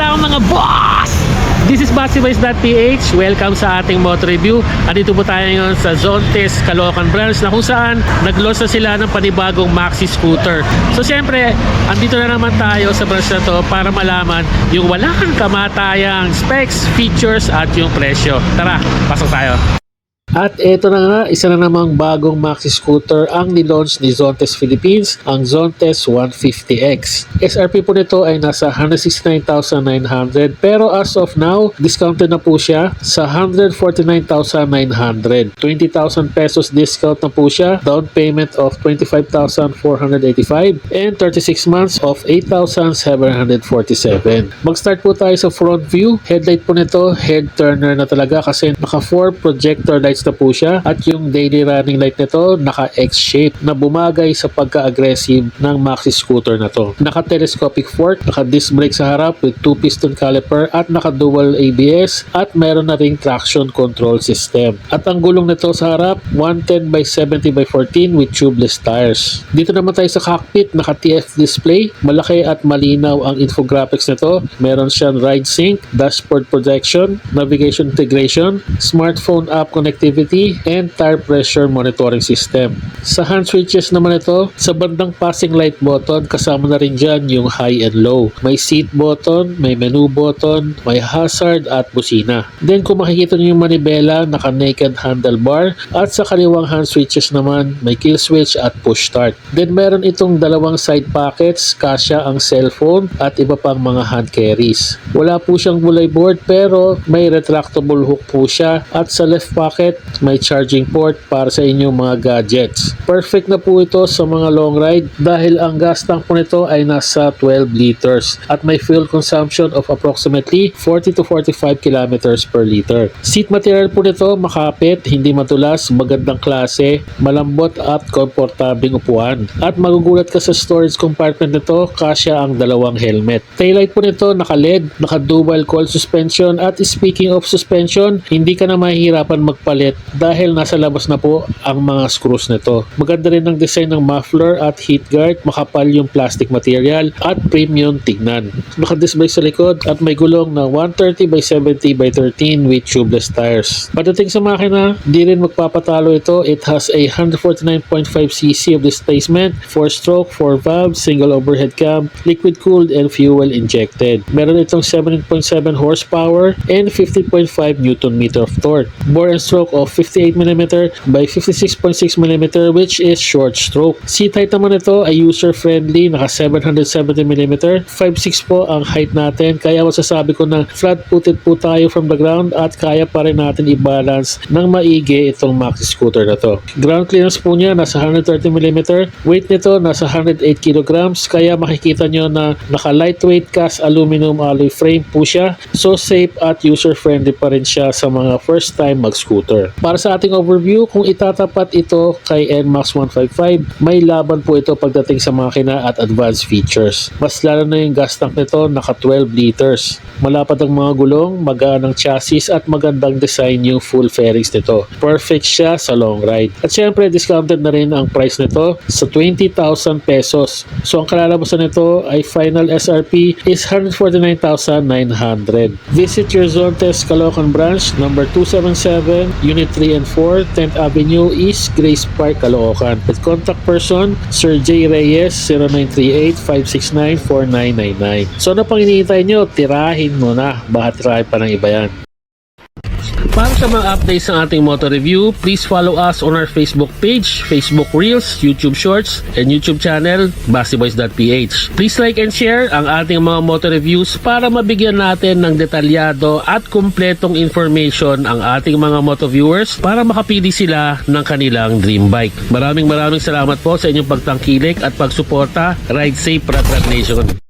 araw mga boss! This is BassiBoys.ph. Welcome sa ating motor review. Andito po tayo ngayon sa Zontes, Caloocan branch na kung saan nag-launch na sila ng panibagong maxi scooter. So siyempre, andito na naman tayo sa branch na to para malaman yung walang kamatayang specs, features at yung presyo. Tara, pasok tayo. At eto na nga, isa na namang bagong maxi scooter ang nilaunch ni Zontes Philippines, ang Zontes 150X. SRP po nito ay nasa 169,900 pero as of now, discounted na po siya sa 149,900. 20,000 pesos discount na po siya, down payment of 25,485 and 36 months of 8,747. Mag-start po tayo sa front view. Headlight po nito, head turner na talaga kasi naka 4 projector lights na po siya at yung daily running light nito naka X-shape na bumagay sa pagka-aggressive ng maxi scooter na to. Naka telescopic fork, naka disc brake sa harap with 2 piston caliper at naka dual ABS at meron na ring traction control system. At ang gulong nito sa harap 110/70/14 with tubeless tires. Dito naman tayo sa cockpit, naka TF display, malaki at malinaw ang infographics nito. Meron siyang ride sync, dashboard projection, navigation integration, smartphone app connectivity and tire pressure monitoring system. Sa hand switches naman ito, sa bandang passing light button, kasama na rin dyan yung high and low. May seat button, may menu button, may hazard at busina. Then kung makikita niyo yung manibela, naka naked handlebar at sa kaliwang hand switches naman, may kill switch at push start. Then meron itong dalawang side pockets, kasya ang cellphone at iba pang mga hand carries. Wala po siyang gulay board pero may retractable hook po siya at sa left pocket may charging port para sa inyong mga gadgets. Perfect na po ito sa mga long ride dahil ang gas tank po nito ay nasa 12 liters at may fuel consumption of approximately 40 to 45 kilometers per liter. Seat material po nito makapit, hindi matulas, magandang klase, malambot at komportabling upuan. At magugulat ka sa storage compartment nito, kasya ang dalawang helmet. Taillight po nito naka-LED, naka-dual coil suspension at speaking of suspension, hindi ka na mahihirapan magpalit dahil nasa labas na po ang mga screws nito. Maganda rin ang design ng muffler at heat guard, makapal yung plastic material at premium tignan. Naka-disc brake sa likod at may gulong na 130/70/13 with tubeless tires. Pagdating sa makina, di rin magpapatalo ito. It has a 149.5cc of displacement, 4-stroke, 4-valve, single overhead cam, liquid cooled and fuel injected. Meron itong 17.7 horsepower and 50.5 Nm of torque. Bore and stroke of 58mm by 56.6mm which is short stroke. Seat height naman ito ay user-friendly, naka 770mm. 5'6" po ang height natin kaya masasabi ko na flat-footed po tayo from the ground at kaya pa rin natin i-balance ng maigi itong maxi scooter na to. Ground clearance po niya nasa 130mm. Weight nito nasa 108 kg kaya makikita nyo na naka lightweight cast aluminum alloy frame po siya. So safe at user-friendly pa rin siya sa mga first time mag-scooter. Para sa ating overview, kung itatapat ito kay NMAX 155, may laban po ito pagdating sa makina at advanced features. Mas lalo na yung gas tank nito, naka 12 liters. Malapad ang mga gulong, magaan ang chassis at magandang design yung full fairings nito. Perfect siya sa long ride. At syempre, discounted na rin ang price nito sa 20,000 pesos. So ang kalalabasan nito ay final SRP is 149,900. Visit your Zontes Caloocan branch, number 277, Unit 3 and 4, 10th Avenue East, Grace Park, Caloocan. At contact person, Sir J. Reyes, 0938-569-4999. So ano pang hinihintay nyo? Tirahin mo na. Baka tirahin pa ng iba yan. Para sa mga updates ng ating motor review, please follow us on our Facebook page, Facebook Reels, YouTube Shorts, and YouTube channel, BassiBoys.ph. Please like and share ang ating mga motor reviews para mabigyan natin ng detalyado at kumpletong information ang ating mga motor viewers para makapili sila ng kanilang dream bike. Maraming salamat po sa inyong pagtangkilik at pagsuporta. Ride safe, Rat Nation!